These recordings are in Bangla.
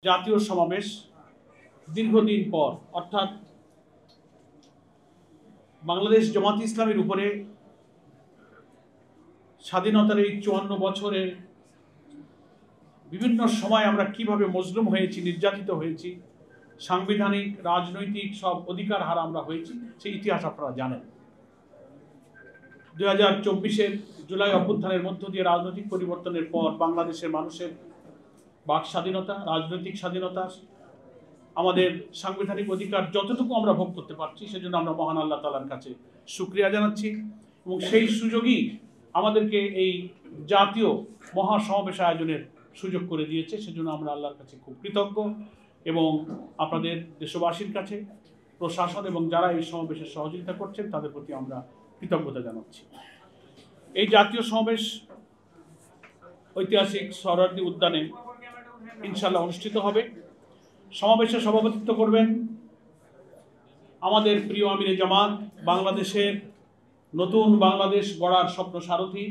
জাতীয় সমাবেশ দীর্ঘদিন পর অর্থাৎ বাংলাদেশ জামাত ইসলামীর উপরে স্বাধীনতার এই 54 বছরের বিভিন্ন সময় আমরা কিভাবে মজলুম হয়েছি, নির্যাতিত হয়েছি, সাংবিধানিক রাজনৈতিক সব অধিকার হারা আমরা হয়েছি, সেই ইতিহাস আপনারা জানেন। 2024-এর জুলাই অভ্যুত্থানের মধ্য দিয়ে রাজনৈতিক পরিবর্তনের পর বাংলাদেশের মানুষের বাক স্বাধীনতা, রাজনৈতিক স্বাধীনতা, আমাদের সাংবিধানিক অধিকার যতটুকু আমরা ভোগ করতে পারছি সেজন্য আমরা মহান আল্লাহ তাআলার কাছে শুকরিয়া জানাচ্ছি এবং সেই সুযোগই আমাদেরকে এই জাতীয় মহাসমাবেশ আয়োজনের সুযোগ করে দিয়েছে। সেজন্য আমরা আল্লাহর কাছে খুব কৃতজ্ঞ এবং আপনাদের দেশবাসীর কাছে, প্রশাসন এবং যারা এই সমাবেশে সহযোগিতা করছেন তাদের প্রতি আমরা কৃতজ্ঞতা জানাচ্ছি। এই জাতীয় সমাবেশ ঐতিহাসিক সোহরাওয়ার্দী উদ্যানে ইনশাআল্লাহ অনুষ্ঠিত হবে। সমাবেশে সভাপতিত্ব করবেন আমাদের প্রিয় আমিরে জামাত, বাংলাদেশের নতুন বাংলাদেশ গড়ার স্বপ্ন সারথী,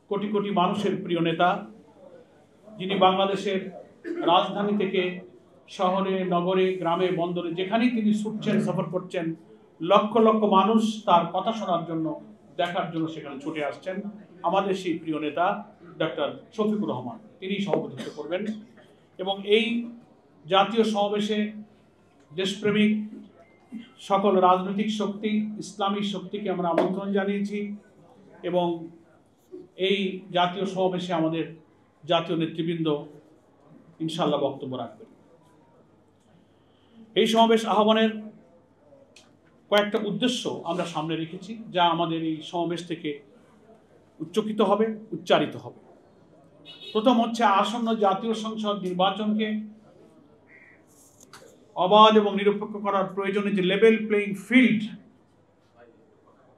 কোটি কোটি মানুষের প্রিয় নেতা, যিনি বাংলাদেশের রাজধানী থেকে শহরে, নগরে, গ্রামে, বন্দরে যেখানেই তিনি ছুটছেন, সফর করছেন, লক্ষ লক্ষ মানুষ তার কথা শোনার জন্য, দেখার জন্য সেখানে ছুটে আসছেন। আমাদের সেই প্রিয় নেতা ডক্টর শফিকুর রহমান, তিনি সভাপতিত্ব করবেন এবং এই জাতীয় সমাবেশে দেশপ্রেমিক সকল রাজনৈতিক শক্তি, ইসলামী শক্তিকে আমরা আমন্ত্রণ জানিয়েছি এবং এই জাতীয় সমাবেশে আমাদের জাতীয় নেতৃবৃন্দ ইনশাআল্লাহ বক্তব্য রাখবেন। এই সমাবেশ আহ্বানের কয়েকটা উদ্দেশ্য আমরা সামনে রেখেছি, যা আমাদের এই সমাবেশ থেকে উচ্চারিত হবে। প্রথম হচ্ছে আসন্ন জাতীয় সংসদ নির্বাচনকে অবাধ এবং নিরপেক্ষ করার প্রয়োজনে যে লেভেল প্লেইং ফিল্ড,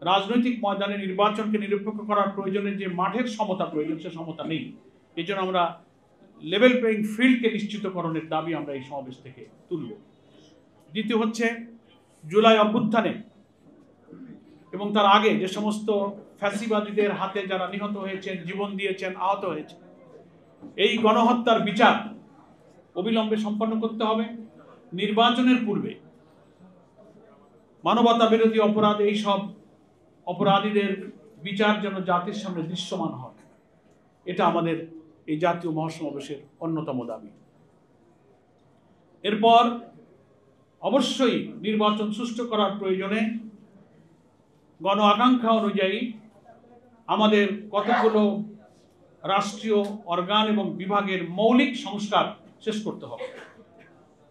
রাজনৈতিক ময়দানে নির্বাচনকে নিরপেক্ষ করার প্রয়োজনে যে মাঠের সমতা প্রয়োজন, সে সমতা নেই। এই জন্য আমরা লেভেল প্লেইং ফিল্ডকে নিশ্চিতকরণের দাবি আমরা এই সমাবেশ থেকে তুলব। দ্বিতীয় হচ্ছে জুলাই অভ্যুত্থানে এবং তার আগে যে সমস্ত ফ্যাসিবাদীদের হাতে যারা নিহত হয়েছেন, জীবন দিয়েছেন, আহত হয়েছে, এই গণহত্যার বিচার অবিলম্বে সম্পন্ন করতে হবে। নির্বাচনের পূর্বে মানবতা বিরোধী অপরাধ, এই সব অপরাধীদের বিচার যেন জাতির সামনে দৃশ্যমান হয়, এটা আমাদের এই জাতীয় মহাসমাবেশের অন্যতম দাবি। এরপর অবশ্যই নির্বাচন সুষ্ঠু করার প্রয়োজনে গণ আকাঙ্ক্ষা অনুযায়ী আমাদের কতগুলো রাষ্ট্রীয় অর্গান এবং বিভাগের মৌলিক সংস্কার শেষ করতে হবে।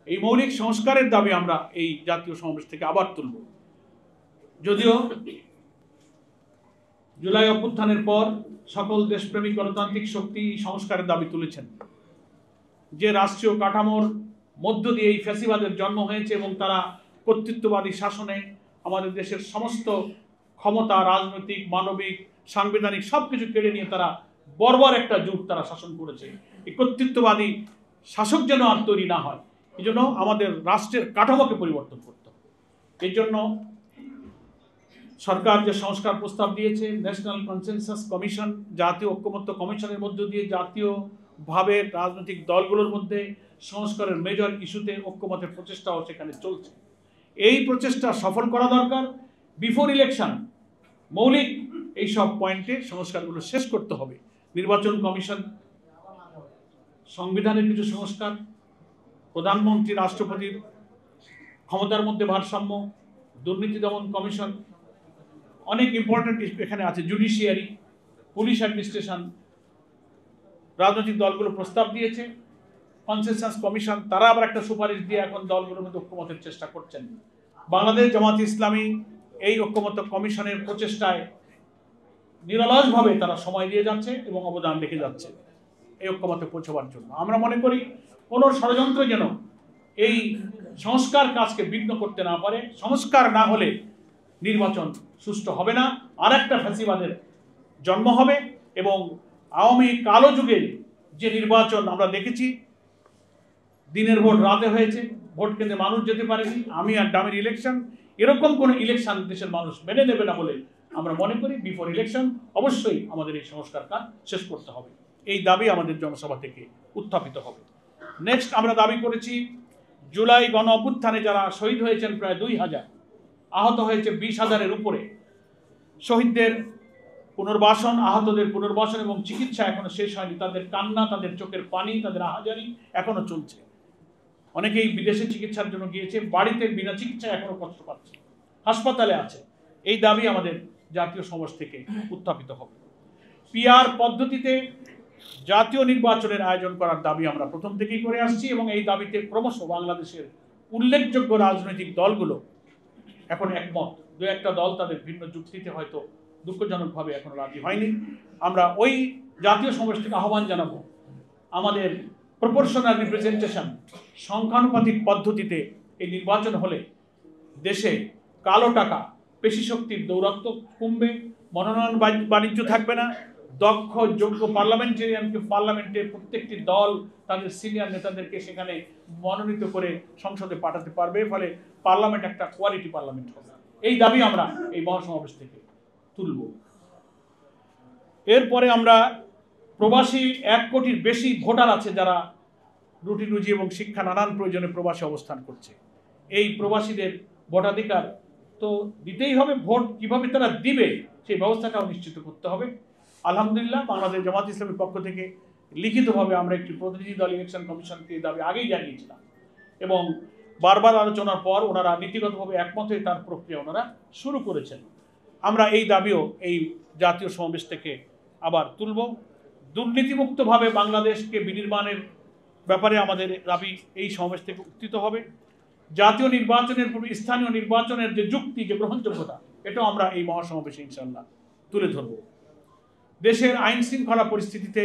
এই মৌলিক সংস্কারের দাবি আমরা এই জাতীয় সমাবেশ থেকে আবার তুলব। যদিও জুলাই অভ্যুত্থানের পর সকল দেশপ্রেমিক গণতান্ত্রিক শক্তি সংস্কারের দাবি তুলেছেন, যে রাষ্ট্রীয় কাঠামোর মধ্য দিয়ে এই ফ্যাসিবাদের জন্ম হয়েছে এবং তারা কর্তৃত্ববাদী শাসনে আমাদের দেশের সমস্ত ক্ষমতা, রাজনৈতিক, মানবিক, সাংবিধানিক সবকিছু কেড়ে নিয়ে তারা বর্বর একটা যুগ তারা শাসন করেছে। এই কর্তৃত্ববাদী শাসক যেন আর তৈরি না হয়, এই জন্য আমাদের রাষ্ট্রের কাঠামোকে পরিবর্তন করতে হবে। এই জন্য সরকার যে সংস্কার প্রস্তাব দিয়েছে, ন্যাশনাল কনসেনসাস কমিশন, জাতীয় ঐক্যমত্য কমিশনের মধ্য দিয়ে জাতীয়ভাবে রাজনৈতিক দলগুলোর মধ্যে সংস্কারের মেজর ইস্যুতে ঐক্যমতের প্রচেষ্টাও সেখানে চলছে। এই প্রচেষ্টা সফল করা দরকার। বিফোর ইলেকশন মৌলিক এই সব পয়েন্টে সংস্কারগুলো শেষ করতে হবে। নির্বাচন কমিশন, সংবিধানের কিছু সংস্কার, প্রধানমন্ত্রী রাষ্ট্রপতির ক্ষমতার মধ্যে ভারসাম্য, দুর্নীতি দমন কমিশন, অনেক ইম্পর্টেন্ট এখানে আছে, জুডিশিয়ারি, পুলিশ অ্যাডমিনিস্ট্রেশন। রাজনৈতিক দলগুলো প্রস্তাব দিয়েছে, কনসেনসাস কমিশন তারা আবার একটা সুপারিশ দিয়ে এখন দলগুলোর মধ্যে ঐক্যমতের চেষ্টা করছেন। বাংলাদেশ জামাত ইসলামী এই ঐক্যমত্য কমিশনের প্রচেষ্টায় নিরলসভাবে তারা সময় দিয়ে যাচ্ছে এবং অবদান রেখে যাচ্ছে এই ঐক্যমতে পৌঁছবার জন্য। আমরা মনে করি কোনো ষড়যন্ত্র যেন এই সংস্কার কাজকে বিঘ্ন করতে না পারে। সংস্কার না হলে নির্বাচন সুষ্ঠু হবে না, আর একটা ফ্যাসিবাদের জন্ম হবে এবং আওয়ামী কালো যুগে যে নির্বাচন আমরা দেখেছি, দিনের ভোট রাতে হয়েছে, ভোট কেন্দ্রে মানুষ যেতে পারেনি, আমি আর ডামির ইলেকশন, এরকম কোনো ইলেকশন দেশের মানুষ মেনে নেবে না বলে আমরা মনে করি বিফোর ইলেকশন অবশ্যই আমাদের এই সংস্কার কাজ শেষ করতে হবে। এই দাবি আমাদের জনসভা থেকে উত্থাপিত হবে। নেক্সট আমরা দাবি করেছি জুলাই গণ অভ্যুত্থানে যারা শহীদ হয়েছেন প্রায় 2000, আহত হয়েছে 20,000-এর উপরে, শহীদদের পুনর্বাসন, আহতদের পুনর্বাসন এবং চিকিৎসা এখনো শেষ হয়নি। তাদের কান্না, তাদের চোখের পানি, তাদের আহাজারি এখনো চলছে। অনেকেই বিদেশে চিকিৎসার জন্য গিয়েছে, বাড়িতে বিনা চিকিৎসায় এখনো কষ্ট পাচ্ছে, হাসপাতালে আছে। এই দাবি আমাদের জাতীয় সমাজ থেকে উত্থাপিত হবে। পিআর পদ্ধতিতে জাতীয় নির্বাচনের আয়োজন করার দাবি আমরা প্রথম থেকেই করে আসছি এবং এই দাবিতে ক্রমশ বাংলাদেশের উল্লেখযোগ্য রাজনৈতিক দলগুলো এখন একমত। দু একটা দল তাদের ভিন্ন যুক্তিতে হয়তো দুঃখজনকভাবে এখনো রাজি হয়নি। আমরা ওই জাতীয় সমাবেশ থেকে আহ্বান জানাবো আমাদের প্রপোর্শনাল রিপ্রেজেন্টেশন, সংখ্যানুপাতিক পদ্ধতিতে এই নির্বাচন হলে দেশে কালো টাকা, পেশি শক্তির দৌরাত্ম্য কমবে, মনোনয়ন বাণিজ্য থাকবে না, দক্ষ যোগ্য পার্লামেন্টেরিয়ানকে পার্লামেন্টে প্রত্যেকটি দল তাদের সিনিয়র নেতাদেরকে সেখানে মনোনীত করে সংসদে পাঠাতে পারবে, ফলে পার্লামেন্ট একটা কোয়ালিটি পার্লামেন্ট হবে। এই দাবি আমরা এই মহাসমাবেশ থেকে তুলব। এরপরে আমরা প্রবাসী 1 কোটির বেশি ভোটার আছে যারা রুটি রুজি এবং শিক্ষা নানান প্রয়োজনে প্রবাসে অবস্থান করছে। এই প্রবাসীদের ভোটাধিকার তো দিতেই হবে, ভোট কিভাবে তারা দিবে সেই ব্যবস্থাটাও নিশ্চিত করতে হবে। আলহামদুলিল্লাহ বাংলাদেশ জামাত ইসলামের পক্ষ থেকে লিখিতভাবে আমরা একটি প্রতিনিধি দল ইলেকশন কমিশনকে দাবি আগেই জানিয়েছিলাম এবং বারবার আলোচনার পর ওনারা নীতিগতভাবে একমত হয়ে তার প্রক্রিয়া ওনারা শুরু করেছেন। আমরা এই দাবিও এই জাতীয় সমাবেশ থেকে আবার তুলব। দুর্নীতিমুক্তভাবে বাংলাদেশকে বিনির্মাণের ব্যাপারে আমাদের দাবি এই সমাবেশ থেকে উত্থিত হবে। জাতীয় নির্বাচনের পূর্বে স্থানীয় নির্বাচনের যে যুক্তি, যে গ্রহণযোগ্যতা, এটাও আমরা এই মহাসমাবেশে ইনশাআল্লাহ তুলে ধরব। দেশের আইন শৃঙ্খলা পরিস্থিতিতে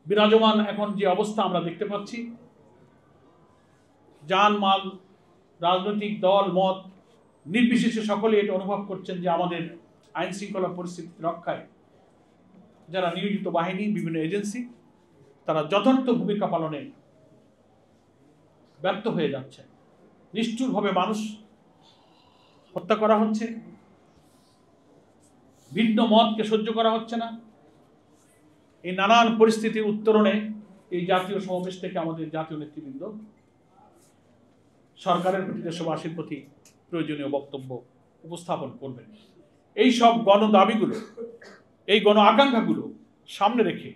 বিরাজমান এখন যে অবস্থা আমরা দেখতে পাচ্ছি, জানমাল, রাজনৈতিক দল মত নির্বিশেষে সকলে এটা অনুভব করছেন যে আমাদের আইন শৃঙ্খলা পরিস্থিতি রক্ষায় যারা নিয়োজিত বাহিনী, বিভিন্ন এজেন্সি, তারা যথার্থ ভূমিকা পালনে ব্যর্থ হয়ে যাচ্ছে। নিষ্ঠুরভাবে মানুষ হত্যা করা হচ্ছে, ভিন্ন মতকে সহ্য করা হচ্ছে না। এই নানান পরিস্থিতির উত্তরণে এই জাতীয় সমাবেশ থেকে আমাদের জাতীয় নেতৃবৃন্দ সরকারের প্রতি, দেশবাসীর প্রতি প্রয়োজনীয় বক্তব্য উপস্থাপন করবেন। এই সব গণ দাবিগুলো, এই গণ আকাঙ্ক্ষাগুলো সামনে রেখে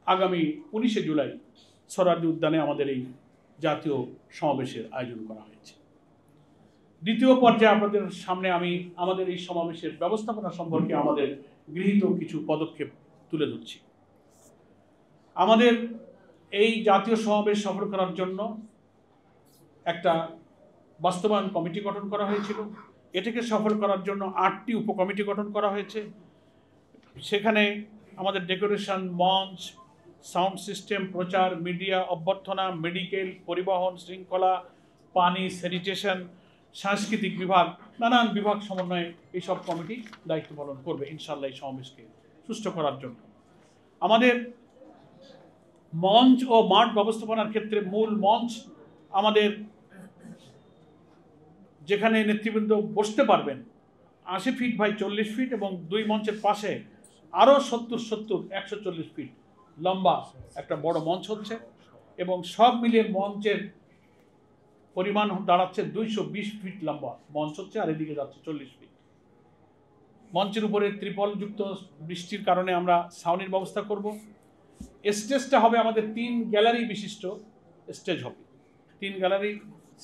আগামী 19শে জুলাই সোহরাওয়ার্দী উদ্যানে আমাদের এই জাতীয় সমাবেশের আয়োজন করা হয়েছে। দ্বিতীয় পর্যায়ে আপনাদের সামনে আমি আমাদের এই সমাবেশের ব্যবস্থাপনা সম্পর্কে আমাদের গৃহীত কিছু পদক্ষেপ তুলে ধরছি। আমাদের এই জাতীয় সমাবেশ সফল করার জন্য একটা বাস্তবায়ন কমিটি গঠন করা হয়েছিল। এটাকে সফল করার জন্য 8টি উপকমিটি গঠন করা হয়েছে। সেখানে আমাদের ডেকোরেশন, মঞ্চ, সাউন্ড সিস্টেম, প্রচার, মিডিয়া, অভ্যর্থনা, মেডিকেল, পরিবহন, শৃঙ্খলা, পানি, স্যানিটেশন, সাংস্কৃতিক বিভাগ, নানান বিভাগ সমন্বয়ে এইসব কমিটি দায়িত্ব পালন করবে ইনশাআল্লাহ এই সমাবেশকে সুষ্ঠু করার জন্য। আমাদের মঞ্চ ও মাঠ ব্যবস্থাপনার ক্ষেত্রে মূল মঞ্চ আমাদের যেখানে নেতৃবৃন্দ বসতে পারবেন 80 ফিট বাই 40 ফিট এবং 2 মঞ্চের পাশে আরও 140 ফিট লম্বা একটা বড় মঞ্চ হচ্ছে এবং সব মিলিয়ে মঞ্চের পরিমাণ দাঁড়াচ্ছে 220 ফিট লম্বা মঞ্চ হচ্ছে, আর এদিকে যাচ্ছে 40 ফিট। মঞ্চের উপরে ত্রিপলযুক্ত বৃষ্টির কারণে আমরা ছাউনির ব্যবস্থা করব। স্টেজটা হবে আমাদের 3 গ্যালারি বিশিষ্ট স্টেজ হবে। 3 গ্যালারি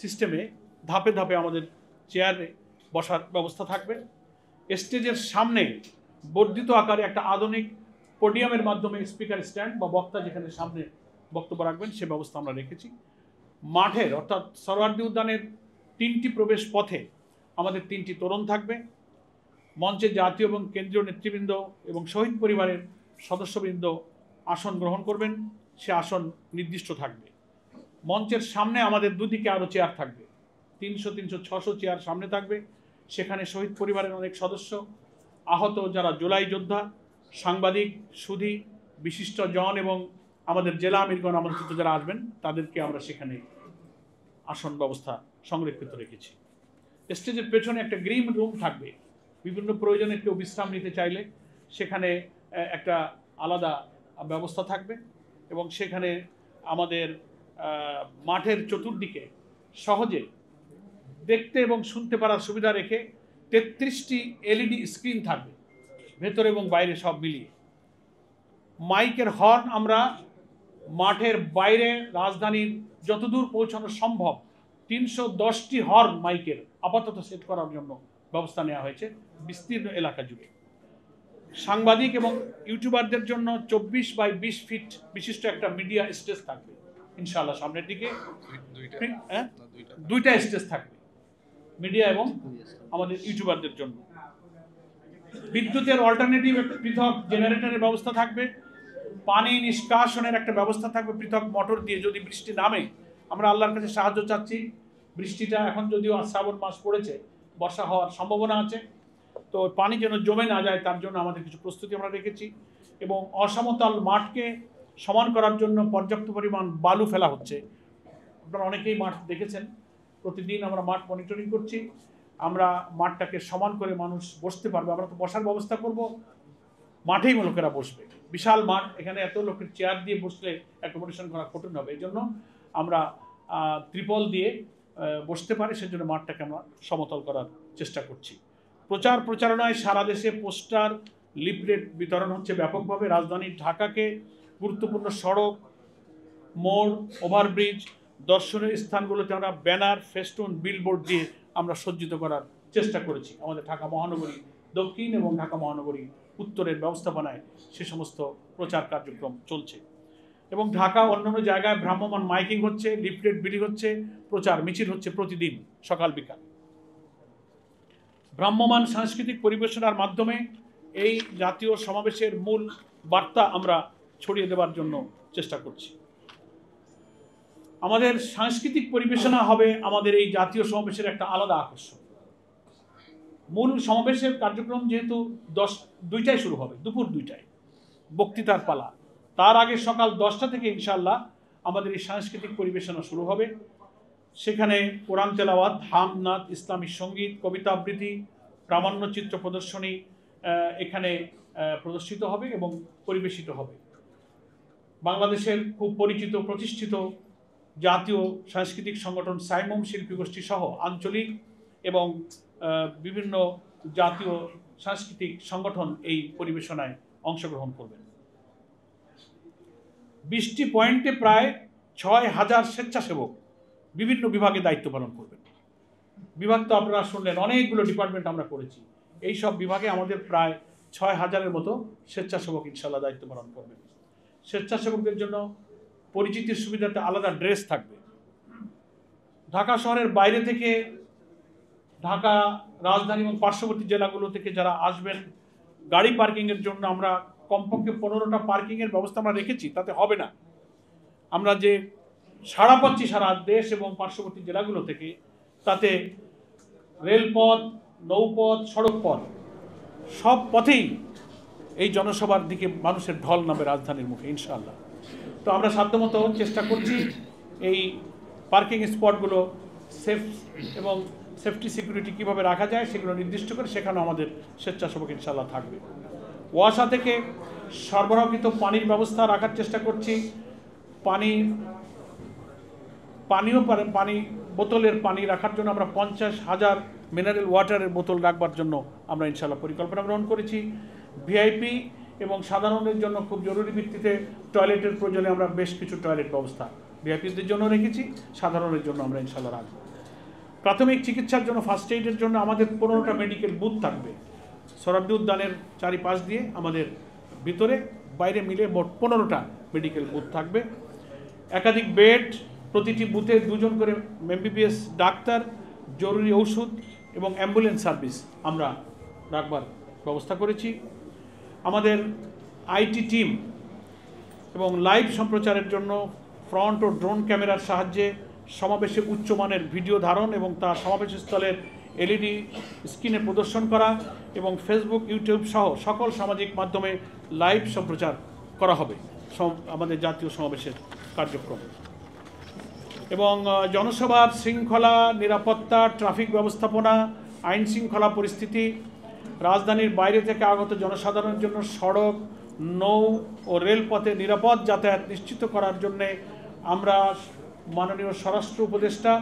সিস্টেমে ধাপে ধাপে আমাদের চেয়ারে বসার ব্যবস্থা থাকবে। স্টেজের সামনে বর্ধিত আকারে একটা আধুনিক পোডিয়ামের মাধ্যমে স্পিকার স্ট্যান্ড বা বক্তা যেখানে সামনে বক্তব্য রাখবেন সে ব্যবস্থা আমরা রেখেছি। মাঠের অর্থাৎ সোহরাওয়ার্দী উদ্যানের 3টি প্রবেশ পথে আমাদের 3টি তোরণ থাকবে। মঞ্চে জাতীয় এবং কেন্দ্রীয় নেতৃবৃন্দ এবং শহীদ পরিবারের সদস্যবৃন্দ আসন গ্রহণ করবেন, সে আসন নির্দিষ্ট থাকবে। মঞ্চের সামনে আমাদের দুদিকে আরও চেয়ার থাকবে, 300, 600 চেয়ার সামনে থাকবে। সেখানে শহীদ পরিবারের অনেক সদস্য, আহত যারা জুলাই যোদ্ধা, সাংবাদিক, সুধী, বিশিষ্ট জন এবং আমাদের জেলা আমিরগণ আমন্ত্রিত যারা আসবেন তাদেরকে আমরা সেখানে আসন ব্যবস্থা সংরক্ষিত রেখেছি। স্টেজের পেছনে একটা গ্রিন রুম থাকবে। বিভিন্ন প্রয়োজনে কেউ বিশ্রাম নিতে চাইলে সেখানে একটা আলাদা ব্যবস্থা থাকবে এবং সেখানে আমাদের মাঠের চতুর্দিকে সহজে দেখতে এবং শুনতে পারার সুবিধা রেখে 33টি LED স্ক্রিন থাকবে ভেতরে এবং বাইরে সব মিলিয়ে। মাইকের হর্ন আমরা মাঠের বাইরে রাজধানীর যতদূর পৌঁছানো সম্ভব 310টি হর্ন মাইকের আপাতত সেট করার জন্য ব্যবস্থা নেওয়া হয়েছে বিস্তীর্ণ এলাকা জুড়ে। সাংবাদিক এবং ইউটিউবারদের জন্য 24x20 ফিট বিশিষ্ট একটা মিডিয়া স্টেজ থাকবে ইনশাআল্লাহ সামনের দিকে। দুইটা স্টেজ থাকবে মিডিয়া এবং আমাদের ইউটিউবারদের জন্য। বিদ্যুতের অল্টারনেটিভ পৃথক জেনারেটরের ব্যবস্থা থাকবে। পানি নিষ্কাশনের একটা ব্যবস্থা থাকবে পৃথক মোটর দিয়ে যদি বৃষ্টি নামে। আমরা আল্লাহর কাছে সাহায্য চাচ্ছি। বৃষ্টিটা এখন যদিও শ্রাবণ মাস পড়েছে, বর্ষা হওয়ার সম্ভাবনা আছে, তো পানি যেন জমে না যায় তার জন্য আমাদের কিছু প্রস্তুতি আমরা রেখেছি। এবং অসমতল মাঠকে সমান করার জন্য পর্যাপ্ত পরিমাণ বালু ফেলা হচ্ছে। আপনারা অনেকেই মাঠ দেখেছেন, প্রতিদিন আমরা মাঠ মনিটরিং করছি। আমরা মাঠটাকে সমান করে মানুষ বসতে পারবে। আমরা তো বসার ব্যবস্থা করব, মাঠেই লোকেরা বসবে। বিশাল মাঠ, এখানে এত লোকের চেয়ার দিয়ে বসলে অ্যাকোমোডেশন করা কঠিন হবে। এই জন্য আমরা ত্রিপল দিয়ে বসতে পারি, সেজন্য মাঠটাকে আমরা সমতল করার চেষ্টা করছি। প্রচারণায় সারা দেশে পোস্টার লিফলেট বিতরণ হচ্ছে ব্যাপকভাবে। রাজধানী ঢাকাকে গুরুত্বপূর্ণ সড়ক, মোড়, ওভারব্রিজ, দর্শনীয় স্থানগুলোতে আমরা ব্যানার, ফেস্টুন, বিলবোর্ড দিয়ে আমরা সজ্জিত করার চেষ্টা করেছি। আমাদের ঢাকা মহানগরী দক্ষিণ এবং ঢাকা মহানগরী উত্তরের ব্যবস্থাপনায় সে সমস্ত প্রচার কার্যক্রম চলছে। এবং ঢাকা অন্যান্য জায়গায় ভ্রাম্যমাণ মাইকিং হচ্ছে, লিফলেট বিলি হচ্ছে, প্রচার মিছিল হচ্ছে প্রতিদিন সকাল বিকাল। ভ্রাম্যমাণ সাংস্কৃতিক পরিবেশনার মাধ্যমে এই জাতীয় সমাবেশের মূল বার্তা আমরা ছড়িয়ে দেওয়ার জন্য চেষ্টা করছি। আমাদের সাংস্কৃতিক পরিবেশনা হবে আমাদের এই জাতীয় সমাবেশের একটা আলাদা আকর্ষণ। মূল সমাবেশের কার্যক্রম যেহেতু 2টায় শুরু হবে, দুপুর 2টায় বক্তৃতার পালা, তার আগে সকাল 10টা থেকে ইনশাআল্লাহ আমাদের এই সাংস্কৃতিক পরিবেশনা শুরু হবে। সেখানে কোরআন তেলাওয়াত, হামনাত, ইসলামী সঙ্গীত, কবিতা আবৃত্তি, প্রামাণ্য চিত্র প্রদর্শনী এখানে প্রদর্শিত হবে এবং পরিবেশিত হবে। বাংলাদেশের খুব পরিচিত প্রতিষ্ঠিত জাতীয় সাংস্কৃতিক সংগঠন সাইমম শিল্পী গোষ্ঠী সহ আঞ্চলিক এবং বিভিন্ন জাতীয় সাংস্কৃতিক সংগঠন এই পরিবেশনায় অংশগ্রহণ করবেন। 20টি পয়েন্টে প্রায় 6000 স্বেচ্ছাসেবক বিভিন্ন বিভাগে দায়িত্ব পালন করবেন। বিভাগ তো আপনারা শুনলেন, অনেকগুলো ডিপার্টমেন্ট আমরা করেছি। এই সব বিভাগে আমাদের প্রায় 6000-এর মতো স্বেচ্ছাসেবক ইনশাআল্লাহ দায়িত্ব পালন করবেন। স্বেচ্ছাসেবকদের জন্য পরিচিতির সুবিধাতে আলাদা ড্রেস থাকবে। ঢাকা শহরের বাইরে থেকে, ঢাকা রাজধানী এবং পার্শ্ববর্তী জেলাগুলো থেকে যারা আসবেন, গাড়ি পার্কিংয়ের জন্য আমরা কমপক্ষে 15টা পার্কিংয়ের ব্যবস্থা আমরা রেখেছি। তাতে হবে না, আমরা যে সাড়া পাচ্ছি সারা দেশ এবং পার্শ্ববর্তী জেলাগুলো থেকে, তাতে রেলপথ, নৌপথ, সড়ক পথ, সব পথেই এই জনসভার দিকে মানুষের ঢল নামে রাজধানীর মুখে ইনশাআল্লাহ। তো আমরা সাধ্যমতো চেষ্টা করছি এই পার্কিং স্পটগুলো সেফ এবং সেফটি সিকিউরিটি কীভাবে রাখা যায় সেগুলো নির্দিষ্ট করে সেখানেও আমাদের স্বেচ্ছাসেবক ইনশাআল্লাহ থাকবে। ওয়াসা থেকে সরবরাহকৃত পানির ব্যবস্থা রাখার চেষ্টা করছি। পানি বোতলের পানি রাখার জন্য আমরা 50,000 মিনারেল ওয়াটারের বোতল রাখবার জন্য আমরা ইনশাআল্লাহ পরিকল্পনা গ্রহণ করেছি। ভিআইপি এবং সাধারণের জন্য খুব জরুরি ভিত্তিতে টয়লেটের প্রয়োজনে আমরা বেশ কিছু টয়লেট ব্যবস্থা ভিআইপিদের জন্য রেখেছি, সাধারণের জন্য আমরা ইনশাআল্লাহ রাখব। প্রাথমিক চিকিৎসার জন্য, ফার্স্ট এইডের জন্য আমাদের 15টা মেডিকেল বুথ থাকবে। সরাব্দি উদ্যানের চারিপাশ দিয়ে আমাদের ভিতরে বাইরে মিলে মোট 15টা মেডিকেল বুথ থাকবে। একাধিক বেড, প্রতিটি বুথে 2 জন করে MBBS ডাক্তার, জরুরি ঔষধ এবং অ্যাম্বুলেন্স সার্ভিস আমরা রাখবার ব্যবস্থা করেছি। আমাদের আইটি টিম এবং লাইভ সম্প্রচারের জন্য ফ্রন্ট ও ড্রোন ক্যামেরার সাহায্যে সমাবেশে উচ্চমানের ভিডিও ধারণ এবং তা সমাবেশস্থলের LED স্ক্রিনে প্রদর্শন করা এবং ফেসবুক, ইউটিউব সহ সকল সামাজিক মাধ্যমে লাইভ সম্প্রচার করা হবে আমাদের জাতীয় সমাবেশের কার্যক্রম। এবং জনসভার শৃঙ্খলা, নিরাপত্তা, ট্রাফিক ব্যবস্থাপনা, আইন শৃঙ্খলা পরিস্থিতি, রাজধানীর বাইরে থেকে আগত জনসাধারণের জন্য সড়ক নৌ ও রেলপথে নিরাপদ যাতায়াত নিশ্চিত করার জন্যে আমরা মাননীয় স্বরাষ্ট্র উপদেষ্টা,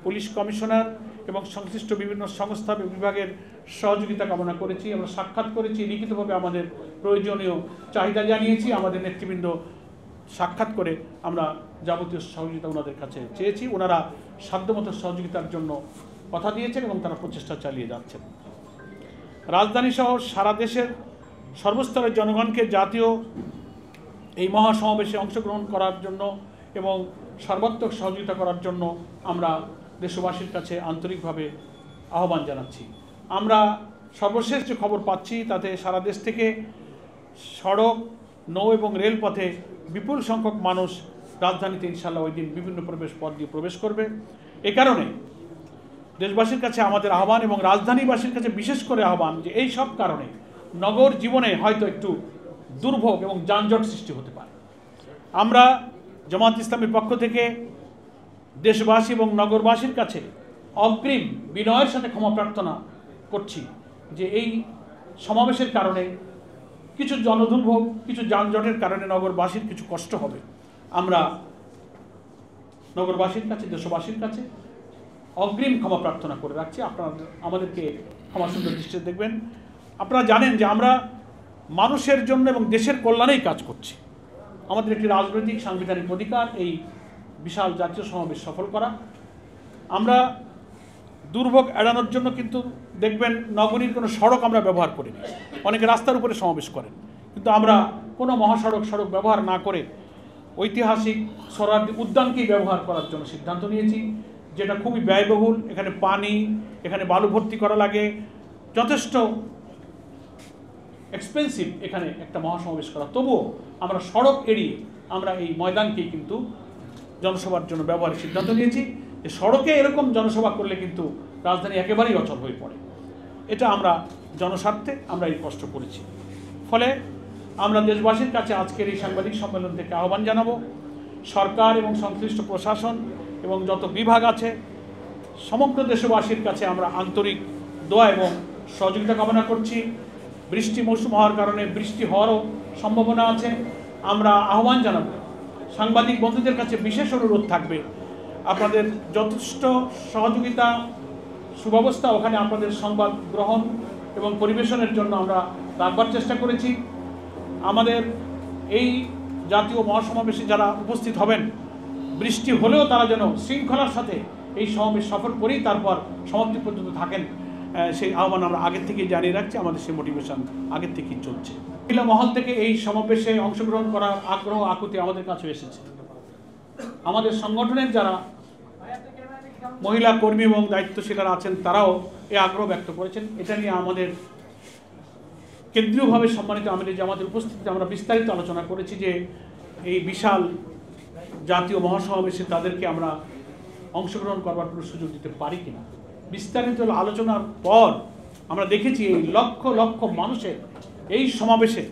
পুলিশ কমিশনার এবং সংশ্লিষ্ট বিভিন্ন সংস্থা বিভাগের সহযোগিতা কামনা করেছি। আমরা সাক্ষাৎ করেছি, লিখিতভাবে আমাদের প্রয়োজনীয় চাহিদা জানিয়েছি। আমাদের নেতৃবৃন্দ সাক্ষাৎ করে আমরা যাবতীয় সহযোগিতা ওনাদের কাছে চেয়েছি। ওনারা সাধ্যমতো সহযোগিতার জন্য কথা দিয়েছেন এবং তারা প্রচেষ্টা চালিয়ে যাচ্ছেন। রাজধানী সহ সারা দেশের সর্বস্তরের জনগণকে জাতীয় এই মহাসমাবেশে অংশগ্রহণ করার জন্য এবং সর্বাত্মক সহযোগিতা করার জন্য আমরা দেশবাসীর কাছে আন্তরিকভাবে আহ্বান জানাচ্ছি। আমরা সর্বশেষ যে খবর পাচ্ছি তাতে সারা দেশ থেকে সড়ক, নৌ এবং রেলপথে বিপুল সংখ্যক মানুষ রাজধানীতে ইনশাআল্লাহ ওই দিন বিভিন্ন প্রবেশ পথ দিয়ে প্রবেশ করবে। এ কারণে দেশবাসীর কাছে আমাদের আহ্বান এবং রাজধানীবাসীর কাছে বিশেষ করে আহ্বান যে এই সব কারণে নগর জীবনে হয়তো একটু দুর্ভোগ এবং যানজট সৃষ্টি হতে পারে। আমরা জামাত ইসলামের পক্ষ থেকে দেশবাসী এবং নগরবাসীর কাছে অগ্রিম বিনয়ের সাথে ক্ষমা প্রার্থনা করছি যে এই সমাবেশের কারণে কিছু জনদুর্ভোগ, কিছু যানজটের কারণে নগরবাসীর কিছু কষ্ট হবে। আমরা নগরবাসীর কাছে, দেশবাসীর কাছে অগ্রিম ক্ষমা প্রার্থনা করে রাখছি। আপনারা আমাদেরকে ক্ষমা সুন্দর দৃষ্টিতে দেখবেন। আপনারা জানেন যে আমরা মানুষের জন্য এবং দেশের কল্যাণেই কাজ করছি। আমাদের একটি রাজনৈতিক সাংবিধানিক অধিকার এই বিশাল জাতীয় সমাবেশ সফল করা। আমরা দুর্ভোগ এড়ানোর জন্য কিন্তু দেখবেন নগরীর কোনো সড়ক আমরা ব্যবহার করিনি, অনেকে রাস্তার উপরে সমাবেশ করেন, কিন্তু আমরা কোনো সড়ক ব্যবহার না করে ঐতিহাসিক সোহরাওয়ার্দী উদ্যানকেই ব্যবহার করার জন্য সিদ্ধান্ত নিয়েছি, যেটা খুবই ব্যয়বহুল। এখানে পানি, এখানে বালু ভর্তি করা লাগে, যথেষ্ট এক্সপেন্সিভ এখানে একটা মহাসমাবেশ করা। তবুও আমরা সড়ক এড়িয়ে আমরা এই ময়দানকেই কিন্তু জনসভার জন্য ব্যবহারের সিদ্ধান্ত নিয়েছি। যে সড়কে এরকম জনসভা করলে কিন্তু রাজধানী একেবারেই অচল হয়ে পড়ে। এটা আমরা জনস্বার্থে আমরা এই কষ্ট করেছি। ফলে আমরা দেশবাসীর কাছে আজকের এই সাংবাদিক সম্মেলন থেকে আহ্বান জানাবো, সরকার এবং সংশ্লিষ্ট প্রশাসন এবং যত বিভাগ আছে সমগ্র দেশবাসীর কাছে আমরা আন্তরিক দোয়া এবং সহযোগিতা কামনা করছি। বৃষ্টি মৌসুম হওয়ার কারণে বৃষ্টি হওয়ারও সম্ভাবনা আছে। আমরা আহ্বান জানাবো, সাংবাদিক বন্ধুদের কাছে বিশেষ অনুরোধ থাকবে, আপনাদের যথেষ্ট সহযোগিতা সুব্যবস্থা ওখানে আপনাদের সংবাদ গ্রহণ এবং পরিবেশনের জন্য আমরা রাখবার চেষ্টা করেছি। আমাদের এই জাতীয় মহাসমাবেশে যারা উপস্থিত হবেন, বৃষ্টি হলেও তারা যেন শৃঙ্খলার সাথে এই সমাবেশ সফল করেই তারপর সমাপ্তি পর্যন্ত থাকেন, সেই আহ্বান আমরা আগের থেকেই জানিয়ে রাখছি। আমাদের সেই মোটিভেশন আগের থেকেই চলছে। মহিলা মহল থেকে এই সমাবেশে অংশগ্রহণ করার আগ্রহ আকুতি আমাদের কাছে এসেছে। আমাদের সংগঠনের যারা মহিলা কর্মী এবং দায়িত্বশীলরা আছেন তারাও এই আগ্রহ ব্যক্ত করেছেন। এটা নিয়ে আমাদের কেন্দ্রীয়ভাবে সম্মানিত আমির জামাতের উপস্থিতিতে আমরা বিস্তারিত আলোচনা করেছি যে এই বিশাল জাতীয় মহাসমাবেশে তাদেরকে আমরা অংশগ্রহণ করবার কোনো সুযোগ দিতে পারি কিনা। বিস্তারিত আলোচনার পর আমরা দেখেছি এই লক্ষ লক্ষ মানুষের এই সমাবেশে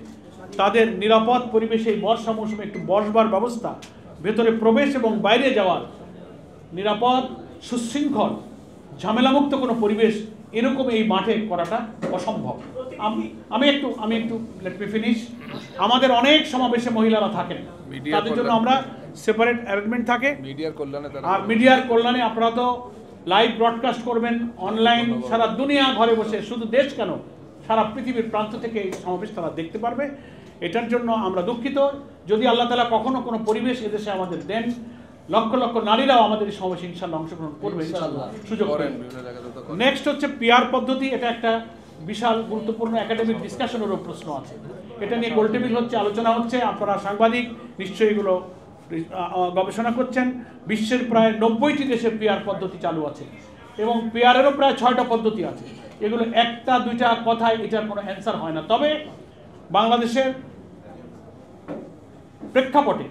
তাদের নিরাপদ পরিবেশে এই বর্ষা মৌসুমে একটু বসবার ব্যবস্থা, ভেতরে প্রবেশ এবং বাইরে যাওয়ার নিরাপদ, সুশৃঙ্খল, ঝামেলামুক্ত কোনো পরিবেশ এরকম এই মাঠে করাটা অসম্ভব। আমি একটু লেট মি ফিনিশ। আমাদের অনেক সমাবেশে মহিলারা থাকেন, তাদের জন্য আমরা সেপারেট অ্যারেঞ্জমেন্ট থাকে। মিডিয়ার কল্যাণে আপনারা তো লাইভ ব্রডকাস্ট করবেন অনলাইন, সারা দুনিয়া ঘরে বসে, শুধু দেশ কেন সারা পৃথিবীর প্রান্ত থেকে এই সমাবেশ তারা দেখতে পারবে। এটার জন্য আমরা দুঃখিত। যদি আল্লাহ তাআলা কখনো কোনো পরিবেশ এদেশে আমাদের দেন, লক্ষ লক্ষ নারীরাও আমাদের এই সমাবেশে ইনশাআল্লাহ অংশগ্রহণ করবে, ইনশাআল্লাহ সুযোগ পাবেন। নেক্সট হচ্ছে পিআর পদ্ধতি। এটা একটা বিশাল গুরুত্বপূর্ণ একাডেমিক ডিসকাশনেরও প্রশ্ন আছে। এটা নিয়ে গোলটেবিল হচ্ছে, আলোচনা হচ্ছে। আপনারা সাংবাদিক নিশ্চয়ই এগুলো গবেষণা করছেন। বিশ্বের প্রায় 90টি দেশে পিআর পদ্ধতি চালু আছে এবং পিআরেরও প্রায় 6টা পদ্ধতি আছে। এগুলো একটা দুইটা কথায় এটার কোনো অ্যান্সার হয় না। তবে বাংলাদেশের প্রেক্ষাপটে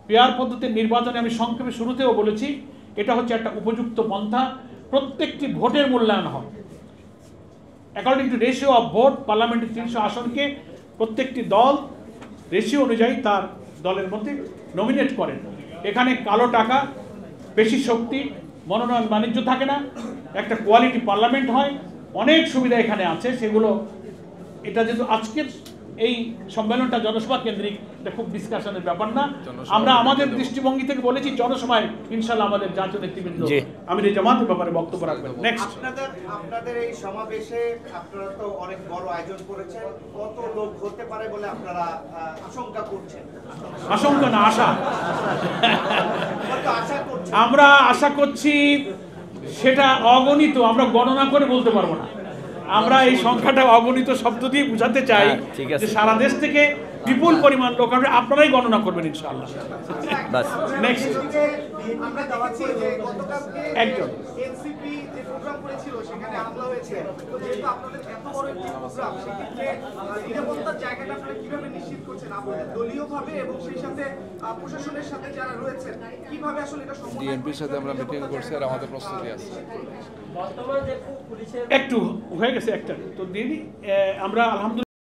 পিআর পদ্ধতির নির্বাচনে আমি সংক্ষেপে শুরুতেও বলেছি, এটা হচ্ছে একটা উপযুক্ত পন্থা। প্রত্যেকটি ভোটের মূল্যায়ন হয় according to ratio of vote. পার্লামেন্টের 300 আসনকে প্রত্যেকটি দল রেশিও অনুযায়ী তার দলের মধ্যে নমিনেট করেন। এখানে কালো টাকা, বেশি শক্তি, মনোনয়ন বাণিজ্য থাকে না, একটা কোয়ালিটি পার্লামেন্ট হয়, অনেক সুবিধা এখানে আছে। সেগুলো এটা যেহেতু আজকের এই সম্মেলনটা জনসভা কেন্দ্রিক, এটা খুব ডিসকাশনের ব্যাপার না। আমরা আমাদের দৃষ্টিভঙ্গি থেকে বলেছি জনসভায় ইনশাআল্লাহ আমাদের জাতীয় নেতৃবৃন্দ আমির জামাতের ব্যাপারে বক্তব্য রাখবেন। নেক্সট, আপনাদের এই সমাবেশে আপনারা তো অনেক বড় আয়োজন করেছেন, কত লোক হতে পারে বলে আপনারা আশঙ্কা করছেন? আশঙ্কা না, আশা। আমরা আশা করছি সেটা অগণিত, আমরা গণনা করে বলতে পারবো না। আমরা এই সংখ্যাটা অগণিত শব্দ দিয়ে বোঝাতে চাই যে সারা দেশ থেকে বিপুল পরিমাণ লোক আসবে, আপনারাই গণনা করবেন ইনশাআল্লাহ। নেক্সট, একজন এনসিপি যে প্রোগ্রাম করেছিল সেখানে হামলা হয়েছে, তো যেহেতু আপনাদের এত বড় একটি প্রোগ্রাম, সেক্ষেত্রে নিরাপত্তার জায়গাটা আপনারা কিভাবে নিশ্চিত করছেন আপনাদের দলীয়ভাবে এবং সেই সাথে প্রশাসনের সাথে যারা রয়েছেন, কিভাবে আসলে এটা সম্ভব? ডিএনপির সাথে আমরা মিটিং করছি আর আমাদের প্রস্তুতি আছে। একটু হয়ে গেছে একটা তো দিদি, আমরা আলহামদুলিল্লাহ